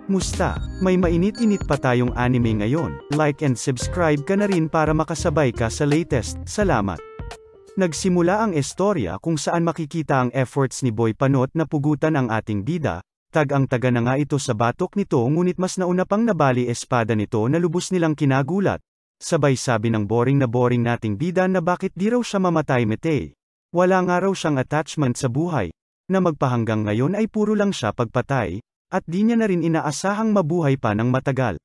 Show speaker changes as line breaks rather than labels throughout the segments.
Musta? May mainit-init pa tayong anime ngayon. Like and subscribe ka na rin para makasabay ka sa latest. Salamat. Nagsimula ang istorya kung saan makikita ang efforts ni Boy Panot na pugutan ang ating bida. Tag-ang-taga na nga ito sa batok nito ngunit mas nauna pang nabali espada nito na lubos nilang kinagulat. Sabay sabi ng boring nating bida na bakit di raw siya mamatay mete. Wala nga raw siyang attachment sa buhay. Na magpahanggang ngayon ay puro lang siya pagpatay. At di niya na rin inaasahang mabuhay pa ng matagal.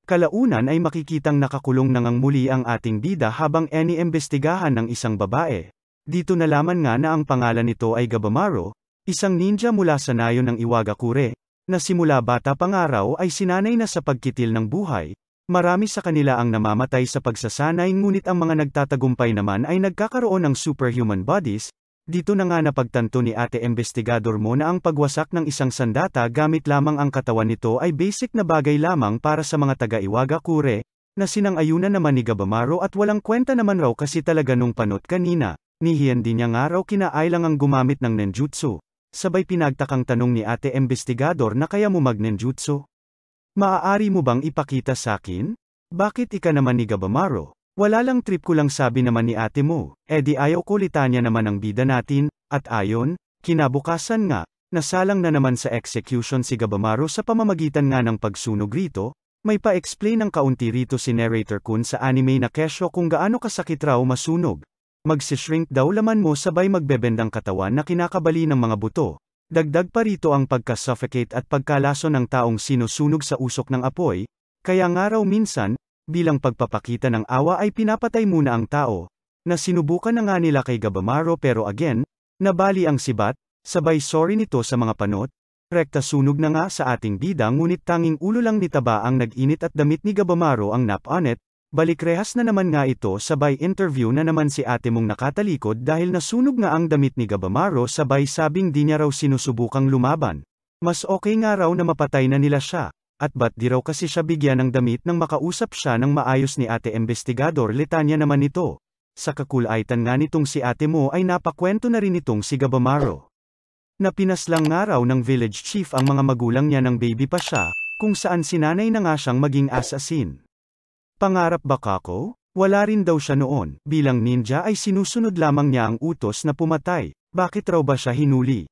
Kalaunan ay makikitang nakakulong na ngang muli ang ating bida habang iniimbestigahan ng isang babae. Dito nalaman nga na ang pangalan nito ay Gabamaro, isang ninja mula sa nayon ng Iwagakure, na simula bata pangaraw ay sinanay na sa pagkitil ng buhay. Marami sa kanila ang namamatay sa pagsasanay ngunit ang mga nagtatagumpay naman ay nagkakaroon ng superhuman bodies. Dito na nga napagtanto ni ate investigador mo na ang pagwasak ng isang sandata gamit lamang ang katawan nito ay basic na bagay lamang para sa mga taga-Iwagakure, na sinang-ayunan naman ni Gabamaro at walang kwenta naman raw kasi talaga nung Panot kanina. Nihiyan din niya nga raw kinailang ang gumamit ng ninjutsu. Sabay pinagtakang tanong ni ate investigador na kaya mo mag-ninjutsu? Maaari mo bang ipakita sa akin? Bakit ika naman ni Gabamaro? Wala lang trip ko lang sabi naman ni ate mo, di ayaw ko litanya naman ang bida natin, at ayon, kinabukasan nga, nasalang na naman sa execution si Gabamaro sa pamamagitan nga ng pagsunog rito, may pa-explain ng kaunti rito si narrator Kun sa anime na kesyo kung gaano kasakit raw masunog. Magsishrink daw laman mo sabay magbebendang katawan na kinakabali ng mga buto. Dagdag pa rito ang pagka-suffocate at pagkalaso ng taong sinusunog sa usok ng apoy, kaya nga raw minsan, bilang pagpapakita ng awa ay pinapatay muna ang tao, na sinubukan na nga nila kay Gabamaro pero again, nabali ang sibat, sabay sorry nito sa mga Panot, rekta sunog na nga sa ating bida ngunit tanging ulo lang ni Taba ang nag-init at damit ni Gabamaro ang nap-on it, balik rehas na naman nga ito sabay interview na naman si ate mong nakatalikod dahil nasunog nga ang damit ni Gabamaro sabay sabing di niya raw sinusubukang lumaban. Mas okay nga raw na mapatay na nila siya. At ba't di raw kasi siya bigyan ng damit nang makausap siya ng maayos ni ate investigador litanya naman ito. Sa kakulaitan nga nitong si ate mo ay napakwento na rin itong si Gabamaro. Napinaslang nga raw ng village chief ang mga magulang niya ng baby pa siya, kung saan sinanay na nga siyang maging assassin. Pangarap ba kako? Wala rin daw siya noon, bilang ninja ay sinusunod lamang niya ang utos na pumatay. Bakit raw ba siya hinuli?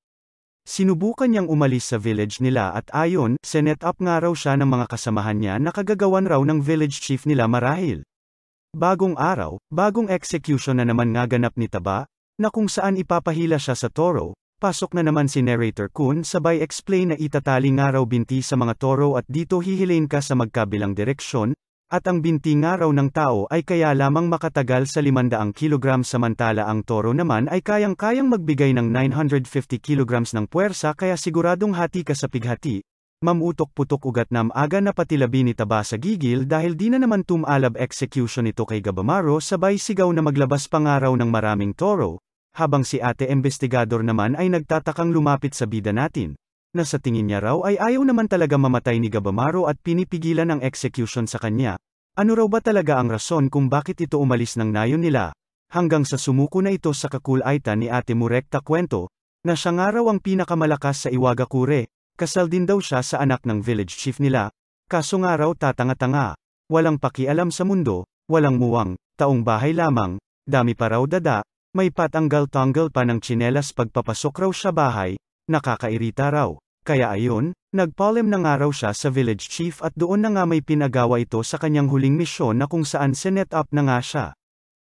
Sinubukan niyang umalis sa village nila at ayon, sinet up nga raw siya ng mga kasamahan niya na kagagawan raw ng village chief nila marahil. Bagong araw, bagong execution na naman nga ganap ni Taba, na kung saan ipapahila siya sa toro, pasok na naman si narrator Kun sabay explain na itatali nga raw binti sa mga toro at dito hihilain ka sa magkabilang direksyon, at ang binti nga raw ng tao ay kaya lamang makatagal sa 500 kg samantala ang toro naman ay kayang-kayang magbigay ng 950 kg ng puwersa kaya siguradong hati ka sa pighati. Mamutok-putok ugat na aga na patilabi ni Taba sa gigil dahil di na naman tumalab execution ito kay Gabamaro sabay sigaw na maglabas pangaraw ng maraming toro, habang si ate investigador naman ay nagtatakang lumapit sa bida natin. Na sa tingin niya raw ay ayaw naman talaga mamatay ni Gabamaro at pinipigilan ang execution sa kanya. Ano raw ba talaga ang rason kung bakit ito umalis ng nayon nila? Hanggang sa sumuko na ito sa kakulaitan ni ate mo rekta kwento, na siya nga raw ang pinakamalakas sa Iwagakure, kasal din daw siya sa anak ng village chief nila, kaso nga raw tatanga-tanga, walang pakialam sa mundo, walang muwang, taong bahay lamang, dami pa raw dada, may patanggal-tanggal pa ng tsinelas pagpapasok raw sa bahay, nakakairita raw. Kaya ayon, nagpolem na nga raw siya sa village chief at doon na nga may pinagawa ito sa kanyang huling misyon na kung saan sinet up na nga siya.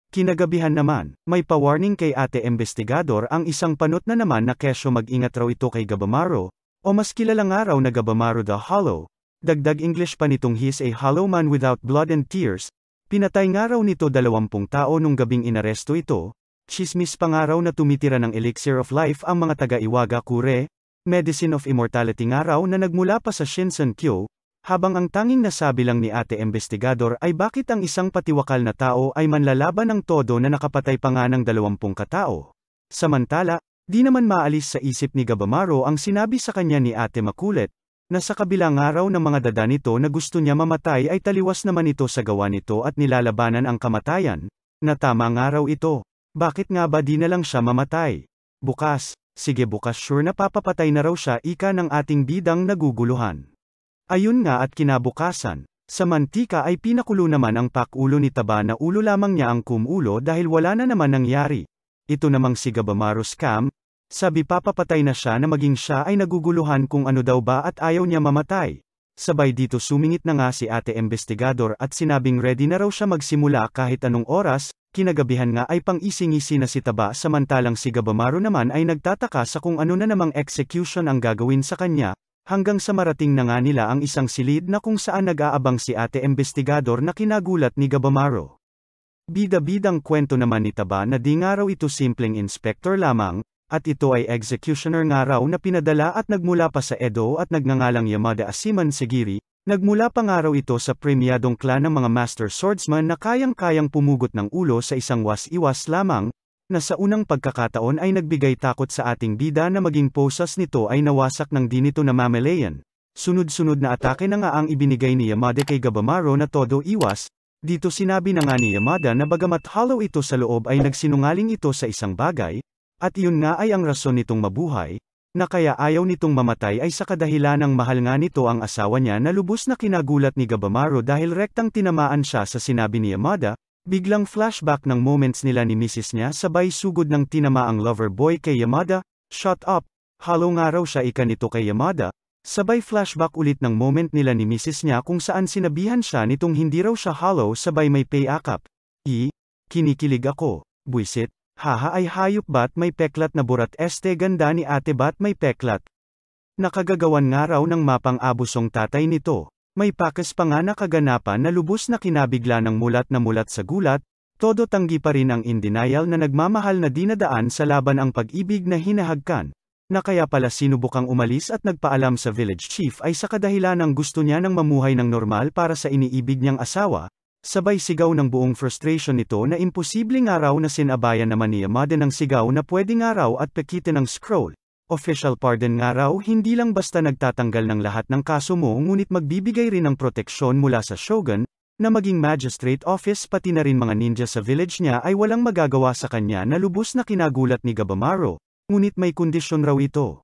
Kinagabihan naman, may pa-warning kay ate investigador ang isang Panot na naman na kesyo mag-ingat raw ito kay Gabamaro, o mas kilala nga raw na Gabamaro the Hollow. Dagdag English pa nitong he's a hollow man without blood and tears. Pinatay nga raw nito 20 tao nung gabing inaresto ito. Chismis pa nga raw na tumitira ng elixir of life ang mga taga-Iwagakure. Medicine of Immortality nga raw na nagmula pa sa Shinsenkyo, habang ang tanging nasabi lang ni ate investigador ay bakit ang isang patiwakal na tao ay manlalaban ng todo na nakapatay pa nga ng 20 katao. Samantala, di naman maalis sa isip ni Gabamaro ang sinabi sa kanya ni ate makulit, na sa kabilang araw ng mga dada nito na gusto niya mamatay ay taliwas naman ito sa gawa nito at nilalabanan ang kamatayan, na tama nga raw ito. Bakit nga ba di na lang siya mamatay? Bukas. Sige bukas sure na papapatay na raw siya ika ng ating bidang naguguluhan. Ayun nga at kinabukasan, sa mantika ay pinakulo naman ang pakulo ni Taba na ulo lamang niya ang kumulo dahil wala na naman nangyari. Ito namang si Gabamaro scam, sabi papapatay na siya na maging siya ay naguguluhan kung ano daw ba at ayaw niya mamatay. Sabay dito sumingit na nga si ate investigador at sinabing ready na raw siya magsimula kahit anong oras, kinagabihan nga ay pang-ising-isi na si Taba samantalang si Gabamaro naman ay nagtataka sa kung ano na namang execution ang gagawin sa kanya, hanggang sa marating na nga nila ang isang silid na kung saan nag-aabang si ate investigador na kinagulat ni Gabamaro. Bida-bidang kwento naman ni Taba na di nga raw ito simpleng inspector lamang, at ito ay executioner nga raw na pinadala at nagmula pa sa Edo at nagngangalang Yamada Asiman Sigiri, nagmula pa nga raw ito sa premiadong clan ng mga master swordsman na kayang-kayang pumugot ng ulo sa isang was-iwas lamang, na sa unang pagkakataon ay nagbigay takot sa ating bida na maging posas nito ay nawasak ng di nito na mamalayan. Sunod-sunod na atake na nga ang ibinigay ni Yamada kay Gabamaro na todo iwas, dito sinabi na nga ni Yamada na bagamat hollow ito sa loob ay nagsinungaling ito sa isang bagay, at iyon nga ay ang rason nitong mabuhay, na kaya ayaw nitong mamatay ay sa kadahilanang mahal nga nito ang asawa niya na lubos na kinagulat ni Gabamaro dahil rektang tinamaan siya sa sinabi ni Yamada, biglang flashback ng moments nila ni Mrs. niya sabay sugod ng tinamaang lover boy kay Yamada, shut up, hollow nga raw siya ika nito kay Yamada, sabay flashback ulit ng moment nila ni Mrs. niya kung saan sinabihan siya nitong hindi raw siya hollow sabay may payakap. Kinikilig ako, buisit. Haha ay hayop ba't may peklat na burat este ganda ni ate ba't may peklat. Nakagagawan nga raw ng mapang-abusong tatay nito. May pakas pa nga na kaganapan na lubos na kinabigla ng mulat na mulat sa gulat, todo tanggi pa rin ang in denial na nagmamahal na dinadaan sa laban ang pag-ibig na hinahagkan. Na kaya pala sinubukang umalis at nagpaalam sa village chief ay sa kadahilanang gusto niya ng mamuhay ng normal para sa iniibig niyang asawa. Sabay sigaw ng buong frustration nito na imposible nga raw na sinabayan naman ni Yamada ng sigaw na pwede nga raw at pekitin ng scroll. Official pardon nga raw hindi lang basta nagtatanggal ng lahat ng kaso mo ngunit magbibigay rin ng proteksyon mula sa shogun, na maging magistrate office pati na rin mga ninja sa village niya ay walang magagawa sa kanya na lubos na kinagulat ni Gabamaro, ngunit may kondisyon raw ito.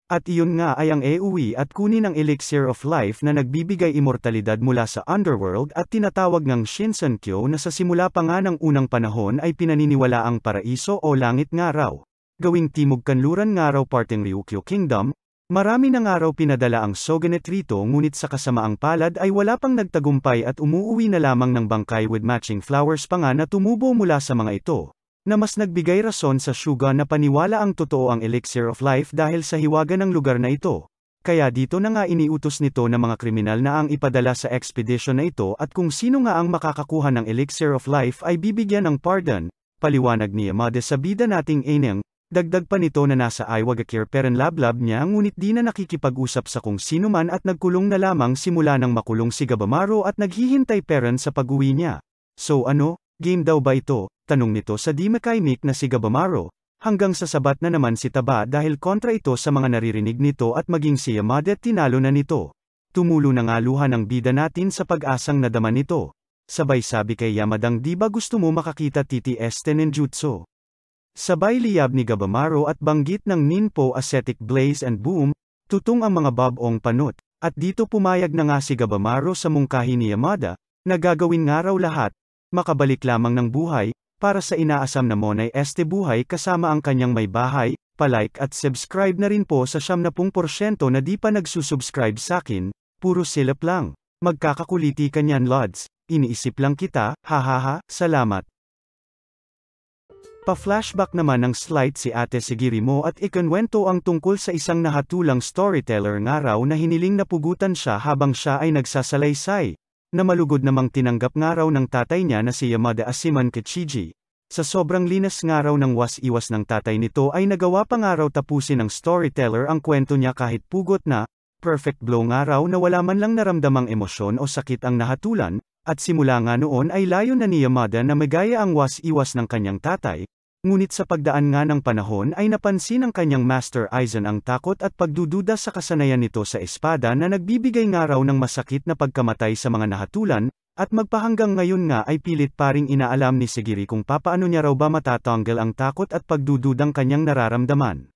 At iyon nga ay ang uuwi at kunin ang elixir of life na nagbibigay immortalidad mula sa underworld at tinatawag ng Shinsenkyo na sa simula pa nga ng unang panahon ay pinaniniwala ang paraiso o langit nga raw. Gawing timog kanluran nga raw parteng Ryukyu Kingdom, marami na nga raw pinadala ang shogunate rito ngunit sa kasamaang palad ay wala pang nagtagumpay at umuuwi na lamang ng bangkay with matching flowers pa nga na tumubo mula sa mga ito. Na mas nagbigay rason sa Shuga na paniwala ang totoo ang elixir of life dahil sa hiwaga ng lugar na ito. Kaya dito na nga iniutos nito na mga kriminal na ang ipadala sa expedition na ito at kung sino nga ang makakakuha ng elixir of life ay bibigyan ng pardon, paliwanag ni Yamada sa bida nating Eineng, dagdag pa nito na nasa Iwagakure Perenlablab niya ngunit di na nakikipag-usap sa kung sino man at nagkulong na lamang simula nang makulong si Gabamaro at naghihintay Peren sa pag-uwi niya. So ano, game daw ba ito? Tanong nito sa di makaimik na si Gabamaro, hanggang sa sabat na naman si Taba dahil kontra ito sa mga naririnig nito at maging si Yamada tinalo na nito. Tumulo na nga luha ng bida natin sa pag-asang nadama nito. Sabay sabi kay Yamadang di ba gusto mo makakita TTS Tenenjutsu? Sabay liyab ni Gabamaro at banggit ng Ninpo Ascetic Blaze and Boom, tutong ang mga babong panot, at dito pumayag na nga si Gabamaro sa mungkahi ni Yamada, na gagawin nga raw lahat, makabalik lamang ng buhay, para sa inaasam na Monay Este buhay kasama ang kanyang may bahay, palike at subscribe na rin po sa 70% na di pa nagsusubscribe sakin, puro silip lang. Magkakakuliti kanyan lods, iniisip lang kita, hahaha, salamat. Pa-flashback naman ng slide si Ate Sigiri mo at ikinwento ang tungkol sa isang nahatulang storyteller nga raw na hiniling napugutan siya habang siya ay nagsasalaysay. Na malugod namang tinanggap nga raw ng tatay niya na si Yamada Asiman Kichiji. Sa sobrang linas nga raw ng was-iwas ng tatay nito ay nagawa pa nga raw tapusin ng storyteller ang kwento niya kahit pugot na, perfect blow nga raw na wala man lang naramdamang emosyon o sakit ang nahatulan, at simula nga noon ay layo na ni Yamada na magaya ang was-iwas ng kanyang tatay, ngunit sa pagdaan nga ng panahon ay napansin ng kanyang Master Aizen ang takot at pagdududa sa kasanayan nito sa espada na nagbibigay nga raw ng masakit na pagkamatay sa mga nahatulan, at magpahanggang ngayon nga ay pilit paring inaalam ni Sigiri kung papaano niya raw ba matatanggal ang takot at pagdududang kanyang nararamdaman.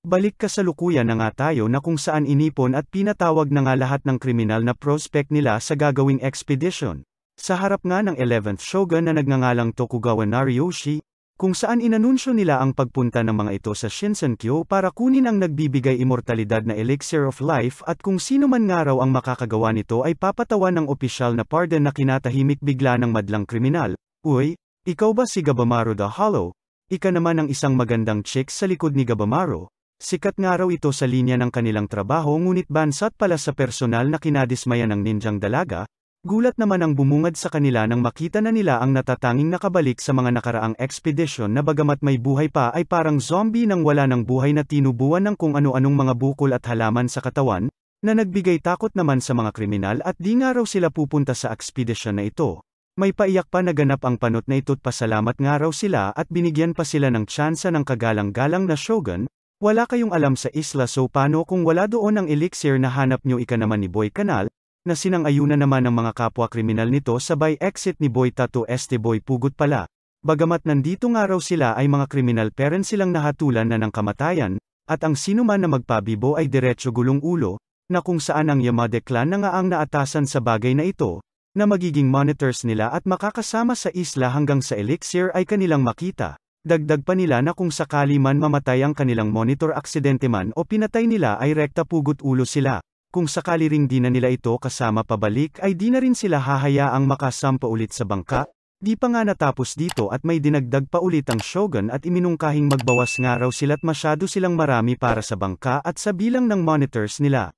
Balik kasalukuyan na nga tayo na kung saan inipon at pinatawag na nga lahat ng kriminal na prospect nila sa gagawing expedition. Sa harap nga ng 11th Shogun na nagngangalang Tokugawa Nariyoshi, kung saan inanunsyo nila ang pagpunta ng mga ito sa Shinsenkyo para kunin ang nagbibigay immortalidad na Elixir of Life at kung sino man nga raw ang makakagawa nito ay papatawan ng opisyal na pardon na kinatahimik bigla ng madlang kriminal. Uy, ikaw ba si Gabamaro the Hollow? Ika naman ang isang magandang chick sa likod ni Gabamaro. Sikat nga raw ito sa linya ng kanilang trabaho ngunit bansat pala sa personal na kinadismaya ng ninjang dalaga. Gulat naman ang bumungad sa kanila nang makita na nila ang natatanging nakabalik sa mga nakaraang expedition na bagamat may buhay pa ay parang zombie nang wala ng buhay na tinubuan ng kung ano-anong mga bukol at halaman sa katawan, na nagbigay takot naman sa mga kriminal at di nga raw sila pupunta sa expedition na ito. May paiyak pa na ganap ang panot na ito't pasalamat nga raw sila at binigyan pa sila ng tsansa ng kagalang-galang na shogun. Wala kayong alam sa isla so paano kung wala doon ang elixir na hanap nyo ika naman ni Boy Canal, na sinang-ayunan naman ng mga kapwa kriminal nito sabay exit ni Boy Tato Este Boy Pugot pala. Bagamat nandito nga raw sila ay mga kriminal parents silang nahatulan na ng kamatayan, at ang sinuman na magpabibo ay diretso gulong ulo, na kung saan ang Yamada clan na nga ang naatasan sa bagay na ito, na magiging monitors nila at makakasama sa isla hanggang sa elixir ay kanilang makita. Dagdag pa nila na kung sakali man mamatay ang kanilang monitor aksidente man o pinatay nila ay rekta pugot ulo sila. Kung sakali ring di na nila ito kasama pabalik ay di na rin sila hahayaang makasampa ulit sa bangka. Di pa nga natapos dito at may dinagdag pa ulit ang shogun at iminungkahing magbawas nga raw sila't masyado silang marami para sa bangka at sa bilang ng monitors nila.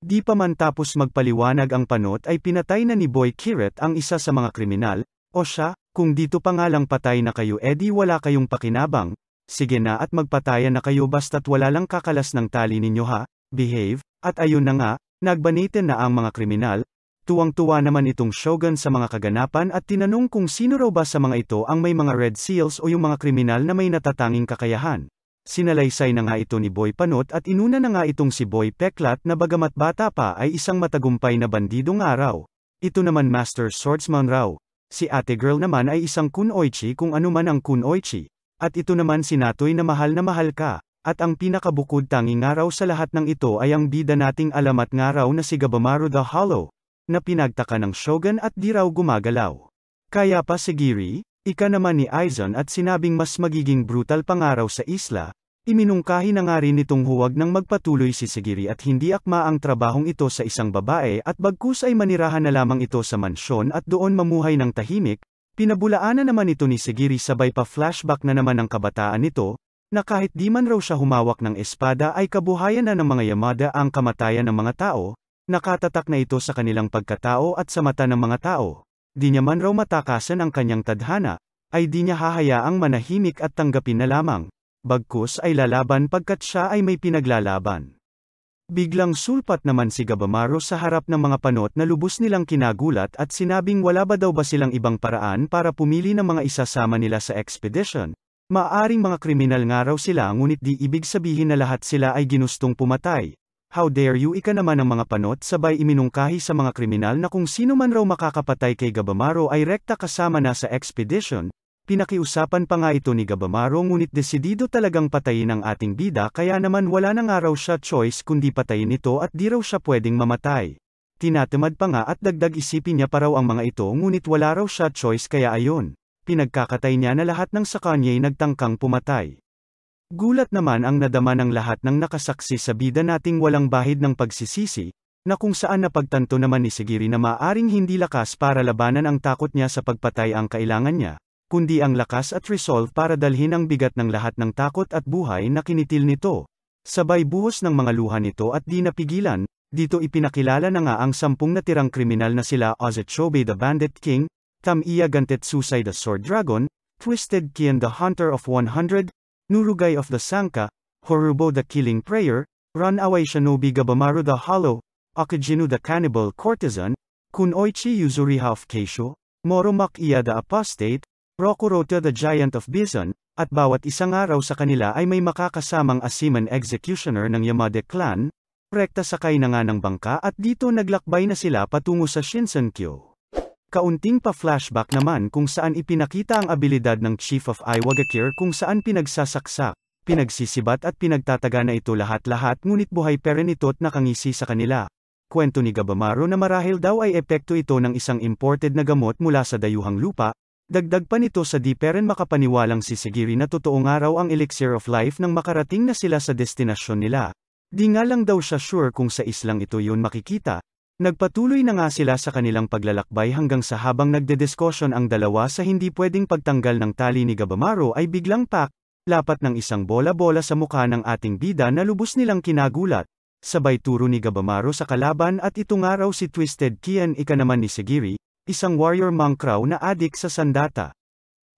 Di pa man tapos magpaliwanag ang panot ay pinatay na ni Boy Kiret ang isa sa mga kriminal. O siya, kung dito pa nga lang patay na kayo edi wala kayong pakinabang. Sige na at magpatayan na kayo basta't wala lang kakalas ng tali ninyo ha, behave. At ayun na nga, nagbanitin na ang mga kriminal. Tuwang-tuwa naman itong shogun sa mga kaganapan at tinanong kung sino raw ba sa mga ito ang may mga red seals o yung mga kriminal na may natatanging kakayahan. Sinalaysay na nga ito ni Boy Panot at inuna na nga itong si Boy Peklat na bagamat bata pa ay isang matagumpay na bandidong araw. Ito naman Master Swordsman raw. Si Ate Girl naman ay isang kunoichi kung ano man ang kunoichi. At ito naman si Natoy na mahal ka. At ang pinakabukod tanging nga raw sa lahat ng ito ay ang bida nating alamat nga raw na si Gabamaro the Hollow, na pinagtaka ng shogun at di raw gumagalaw. Kaya pa si Giri, ika naman ni Aizen at sinabing mas magiging brutal pa nga raw sa isla, iminungkahi na nga rin itong huwag nang magpatuloy si Sigiri at hindi akma ang trabahong ito sa isang babae at bagkus ay manirahan na lamang ito sa mansyon at doon mamuhay ng tahimik, pinabulaanan naman ito ni Sigiri sabay pa flashback na naman ang kabataan nito, na kahit di man raw siya humawak ng espada ay kabuhayan na ng mga Yamada ang kamatayan ng mga tao, nakatatak na ito sa kanilang pagkatao at sa mata ng mga tao. Di niya man raw matakasan ang kanyang tadhana, ay di niya hahayaang manahimik at tanggapin na lamang. Bagkus ay lalaban pagkat siya ay may pinaglalaban. Biglang sulpat naman si Gabamaro sa harap ng mga panot na lubos nilang kinagulat at sinabing wala ba daw ba silang ibang paraan para pumili ng mga isasama nila sa expedition. Maaring mga kriminal nga raw sila ngunit di ibig sabihin na lahat sila ay ginustong pumatay. How dare you ika naman ang mga panot sabay iminungkahi sa mga kriminal na kung sino man raw makakapatay kay Gabamaro ay rekta kasama na sa expedition. Pinakiusapan pa nga ito ni Gabamaro ngunit desidido talagang patayin ang ating bida kaya naman wala na nga raw siya choice kundi patayin ito at di raw siya pwedeng mamatay. Tinatamad pa nga at dagdag isipin niya pa raw ang mga ito ngunit wala raw siya choice kaya ayon. Pinagkakatay niya na lahat ng sa kanya'y nagtangkang pumatay. Gulat naman ang nadama ng lahat ng nakasaksi sa bida nating walang bahid ng pagsisisi, na kung saan napagtanto naman ni Sigiri na maaring hindi lakas para labanan ang takot niya sa pagpatay ang kailangan niya, kundi ang lakas at resolve para dalhin ang bigat ng lahat ng takot at buhay na kinitil nito. Sabay buhos ng mga luha nito at di napigilan, dito ipinakilala na nga ang 10 natirang kriminal na sila Ozachobe the Bandit King, Tamiya Gantetsusai the Sword Dragon, Twisted Kian the Hunter of 100, Nurugay of the Sanka, Horubo the Killing Prayer, Runaway Shinobi Gabamaro the Hollow, Akajinu the Cannibal Courtesan, Kunoichi Yuzuriha of Keisho, Moromak Iya the Apostate, Rokurota the Giant of Bison, at bawat isang araw sa kanila ay may makakasamang Asiman Executioner ng Yamada clan, rekta sakay na nga ng bangka at dito naglakbay na sila patungo sa Shinsenkyo. Kaunting pa-flashback naman kung saan ipinakita ang abilidad ng Chief of Iwagakure kung saan pinagsasaksak, Pinagsisibat at pinagtataga na ito lahat-lahat ngunit buhay pa rin ito't nakangisi sa kanila. Kwento ni Gabamaro na marahil daw ay epekto ito ng isang imported na gamot mula sa dayuhang lupa. Dagdag pa nito sa di pa rin makapaniwalang si Sigiri na totoong araw ang elixir of life nang makarating na sila sa destinasyon nila. Di nga lang daw siya sure kung sa islang ito yun makikita. Nagpatuloy na nga sila sa kanilang paglalakbay hanggang sa habang nagdediskusyon ang dalawa sa hindi pwedeng pagtanggal ng tali ni Gabamaro ay biglang lapat ng isang bola-bola sa mukha ng ating bida na lubos nilang kinagulat. Sabay turo ni Gabamaro sa kalaban at ito nga raw si Twisted Kian ika naman ni Sigiri, isang warrior monk raw na adik sa sandata.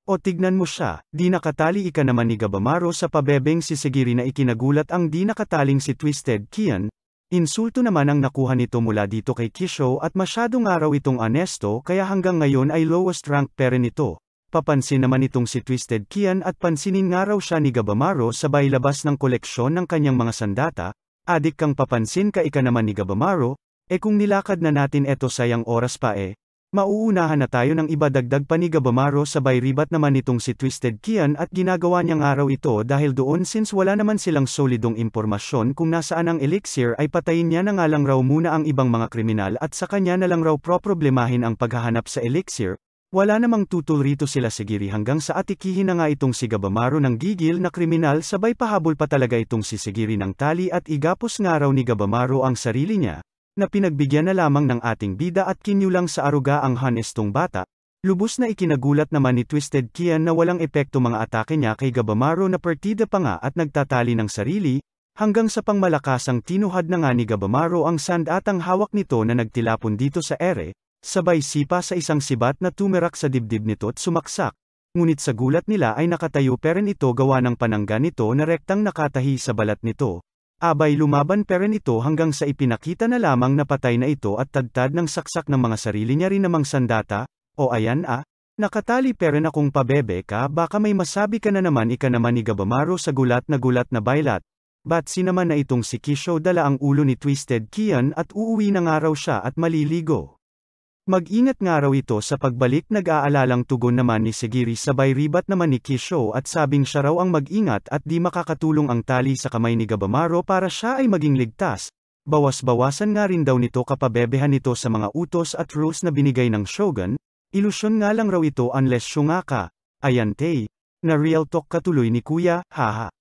O tignan mo siya, di nakatali ika naman ni Gabamaro sa pabebeng si Sigiri na ikinagulat ang di nakataling si Twisted Kian. Insulto naman ang nakuha nito mula dito kay Kisho at masyadong araw itong honesto kaya hanggang ngayon ay lowest rank pa rin ito. Papansin naman itong si Twisted Kian at pansinin nga raw siya ni Gabamaro sabay labas ng koleksyon ng kanyang mga sandata. Adik kang papansin ka ika naman ni Gabamaro, kung nilakad na natin eto sayang oras pa mauunahan na tayo ng iba dagdag pa ni Gabamaro sabay ribat naman itong si Twisted Kian at ginagawa niyang araw ito dahil doon since wala naman silang solidong impormasyon kung nasaan ang elixir ay patayin niya na nga lang raw muna ang ibang mga kriminal at sa kanya na lang raw problemahin ang paghahanap sa elixir. Wala namang tutol rito sila Sigiri hanggang sa atikihin na nga itong si Gabamaro ng gigil na kriminal sabay pahabol pa talaga itong si Sigiri ng tali at igapos nga raw ni Gabamaro ang sarili niya, na pinagbigyan na lamang ng ating bida at kinyulang sa aruga ang honestong bata. Lubos na ikinagulat naman ni Twisted Kian na walang epekto mga atake niya kay Gabamaro na partida pa nga at nagtatali ng sarili, hanggang sa pangmalakasang tinuhad na nga ni Gabamaro ang sandatang hawak nito na nagtilapon dito sa ere. Sabay sipa sa isang sibat na tumerak sa dibdib nito at sumaksak. Ngunit sa gulat nila ay nakatayo pa rin ito gawa ng panangga nito na rektang nakatahi sa balat nito. Abay lumaban pa rin ito hanggang sa ipinakita na lamang na patay na ito at tadtad ng saksak ng mga sarili niya rin namang sandata. O ayan nakatali pa rin akong pabebe ka baka may masabi ka na naman ika naman ni Gabamaro sa gulat na bailat. Batsi naman na itong si Kisho dala ang ulo ni Twisted Kian at uuwi na nga raw siya at maliligo. Mag-ingat nga raw ito sa pagbalik nag-aalalang tugon naman ni Sigiri sabay ribat naman ni Kisho at sabing siya raw ang mag-ingat at di makakatulong ang tali sa kamay ni Gabamaro para siya ay maging ligtas. Bawas-bawasan nga rin daw nito kapabebehan nito sa mga utos at rules na binigay ng Shogun, ilusyon nga lang raw ito unless syungaka. Ayan na real talk katuloy ni Kuya, haha.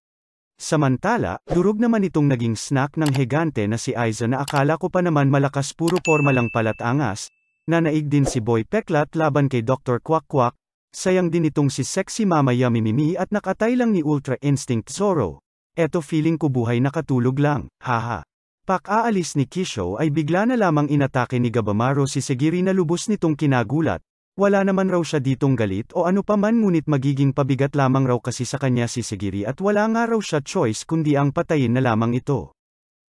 Samantala, durog naman itong naging snack ng higante na si Aiza na akala ko pa naman malakas puro forma lang pala't angas. Nanaig din si Boy Peklat laban kay Dr. Quack Quack, sayang din itong si Sexy Mama Yummy Mimi at nakatay lang ni Ultra Instinct Zoro. Eto feeling ko buhay nakatulog lang, haha. Aalis ni Kisho ay bigla na lamang inatake ni Gabamaro si Sigiri na lubos nitong kinagulat. Wala naman raw siya ditong galit o ano pa man ngunit magiging pabigat lamang raw kasi sa kanya si Sigiri at wala nga raw siya choice kundi ang patayin na lamang ito.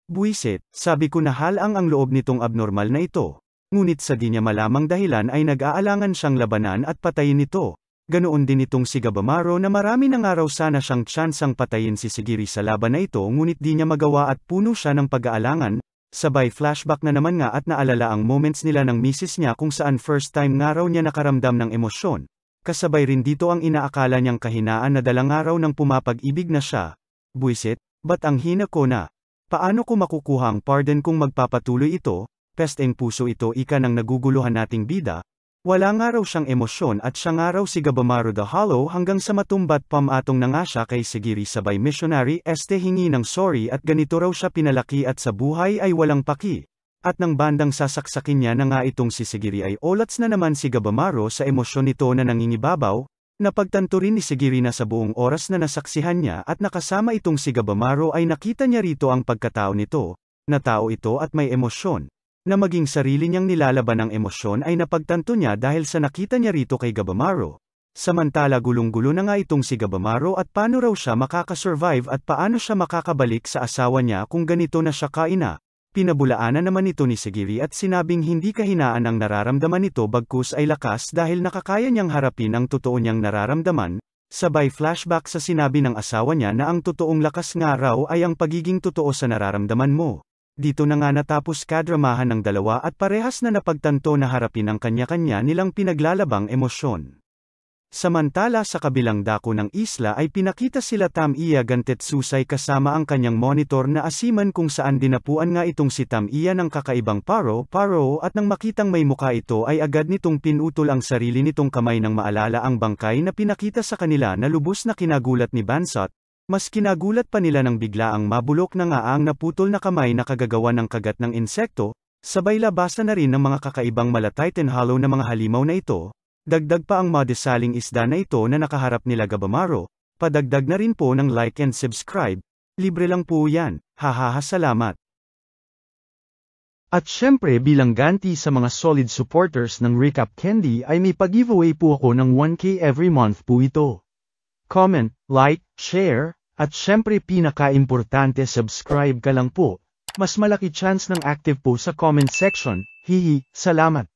Buisit, sabi ko na halang ang loob nitong abnormal na ito. Ngunit sa di niya malamang dahilan ay nag-aalangan siyang labanan at patayin ito. Ganoon din itong si Gabamaro na marami ng araw sana siyang tsansang patayin si Sigiri sa laban na ito ngunit di niya magawa at puno siya ng pag-aalangan. Sabay flashback na naman nga at naalala ang moments nila ng misis niya kung saan first time nga raw niya nakaramdam ng emosyon. Kasabay rin dito ang inaakala niyang kahinaan na dalang araw ng pumapag-ibig na siya. Buisit, ba't ang hina ko na? Paano ko makukuha ang pardon kung magpapatuloy ito? Pesteng puso ito ika ng naguguluhan nating bida. Wala nga raw siyang emosyon at siya nga raw si Gabamaro the Hollow hanggang sa matumbat pamatong na nga siya kay Sigiri sabay missionary hingi ng sorry at ganito raw siya pinalaki at sa buhay ay walang paki. At nang bandang sasaksakin niya na nga itong si Sigiri ay olats na naman si Gabamaro sa emosyon nito na nangingibabaw. Napagtanto rin ni Sigiri na sa buong oras na nasaksihan niya at nakasama itong si Gabamaro ay nakita niya rito ang pagkatao nito, na tao ito at may emosyon. Na maging sarili niyang nilalaban ng emosyon ay napagtanto niya dahil sa nakita niya rito kay Gabamaro. Samantala gulong-gulo na nga itong si Gabamaro at paano raw siya makakasurvive at paano siya makakabalik sa asawa niya kung ganito na siya kaina. Pinabulaanan naman ito ni Sigiri at sinabing hindi kahinaan ang nararamdaman nito bagkus ay lakas dahil nakakaya niyang harapin ang totoo niyang nararamdaman. Sabay flashback sa sinabi ng asawa niya na ang totoong lakas nga raw ay ang pagiging totoo sa nararamdaman mo. Dito na nga natapos kadramahan ng dalawa at parehas na napagtanto na harapin ang kanya-kanya nilang pinaglalabang emosyon. Samantala sa kabilang dako ng isla ay pinakita sila Tamiya Gantetsusay kasama ang kanyang monitor na asiman kung saan dinapuan nga itong si Tamiya ng kakaibang paro at nang makitang may muka ito ay agad nitong pinutol ang sarili nitong kamay nang maalala ang bangkay na pinakita sa kanila na lubos na kinagulat ni Bansot. Mas kinagulat pa nila nang bigla ang mabulok na nga ang naputol na kamay na kagagawa ng kagat ng insekto, sabay labasan na rin ng mga kakaibang mala Titan Hollow na mga halimaw na ito. Dagdag pa ang modesaling isda na ito na nakaharap nila Gabamaro, padagdag na rin po ng like and subscribe, libre lang po yan, hahaha salamat. At syempre bilang ganti sa mga solid supporters ng Recap Candy ay may pag-giveaway po ako ng 1K every month po ito. Comment, like, share, at syempre pinaka-importante subscribe ka lang po, mas malaki chance ng active po sa comment section, hihi, salamat.